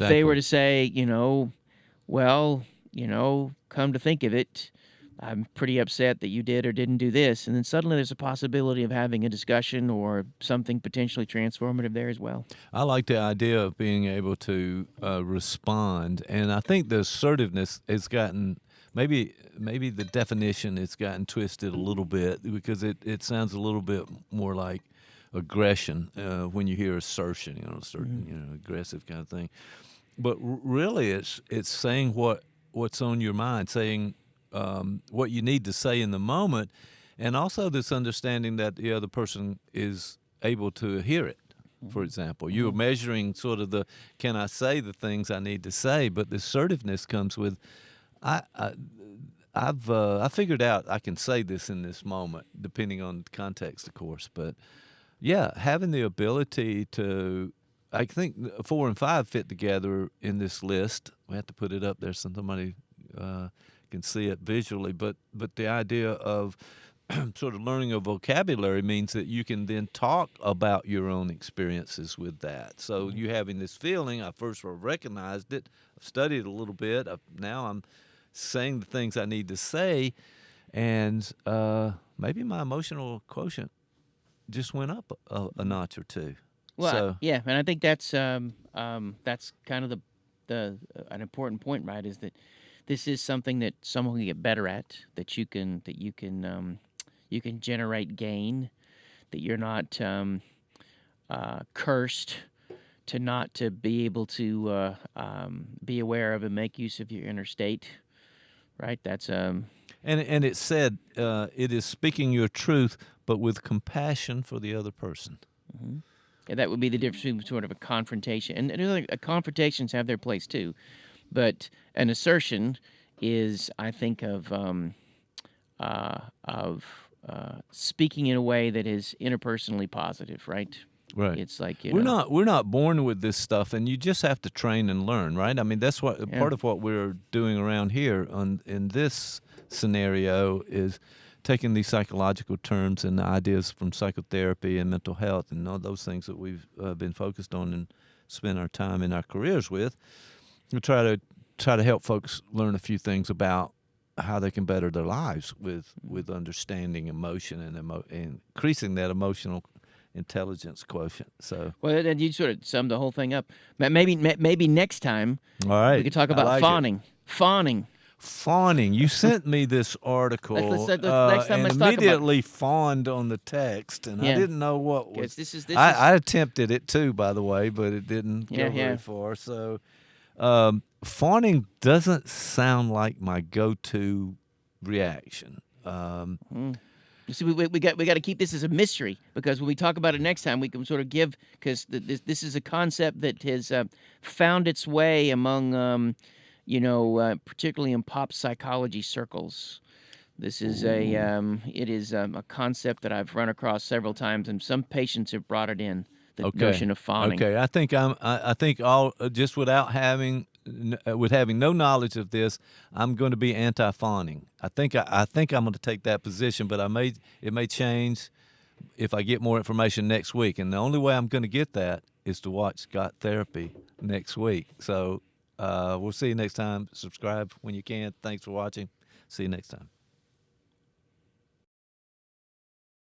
if they were Exactly. to say, well, come to think of it, I'm pretty upset that you did or didn't do this, and then suddenly there's a possibility of having a discussion or something potentially transformative there as well. I like the idea of being able to respond, and I think the assertiveness has gotten maybe the definition has gotten twisted a little bit because it sounds a little bit more like aggression when you hear assertion, certain aggressive kind of thing. But really, it's saying what's on your mind, saying what you need to say in the moment, and also this understanding that the other person is able to hear it. For example, you're measuring sort of can I say the things I need to say, but the assertiveness comes with, I, I I figured out I can say this in this moment, depending on the context, of course. But yeah, having the ability to, I think 4 and 5 fit together in this list. We have to put it up there so somebody can see it visually. But the idea of sort of learning a vocabulary means that you can then talk about your own experiences with that. So you having this feeling, I first recognized it, I've studied a little bit, now I'm saying the things I need to say, and maybe my emotional quotient just went up a notch or two. Well, So yeah, and I think that's kind of the an important point, right? Is that this is something that someone can get better at, that you can generate gain, that you're not cursed to not to be able to be aware of and make use of your inner state, right? That's and it said it is speaking your truth, but with compassion for the other person. yeah, that would be the difference between sort of a confrontation, and confrontations have their place too, but an assertion is, I think, of speaking in a way that is interpersonally positive, right? Right. It's like We're not born with this stuff, and you just have to train and learn, right? I mean, that's what yeah. part of what we're doing around here in this scenario is taking these psychological terms and the ideas from psychotherapy and mental health and all those things that we've been focused on and spend our time in our careers with. We try to help folks learn a few things about how they can better their lives with understanding emotion and increasing that emotional intelligence quotient. So, Well, then you sort of summed the whole thing up. Maybe next time all right, we could talk I about like fawning. Fawning. Fawning. You sent me this article Next time and let's talk about it. immediately fawned on the text, and I Yeah. didn't know what 'Cause was. this is I attempted it too, by the way, but it didn't Yeah, go yeah. very far. So, fawning doesn't sound like my go-to reaction. You see, we got to keep this as a mystery, because when we talk about it next time, we can sort of give, because this is a concept that has found its way among particularly in pop psychology circles. This is a concept that I've run across several times, and some patients have brought it in, the notion of fawning. Okay. I think all just without having with having no knowledge of this, I'm going to be anti-fawning. I think I'm going to take that position, but it may change if I get more information next week. And the only way I'm going to get that is to watch Scott Therapy next week. So we'll see you next time. Subscribe when you can. Thanks for watching. See you next time.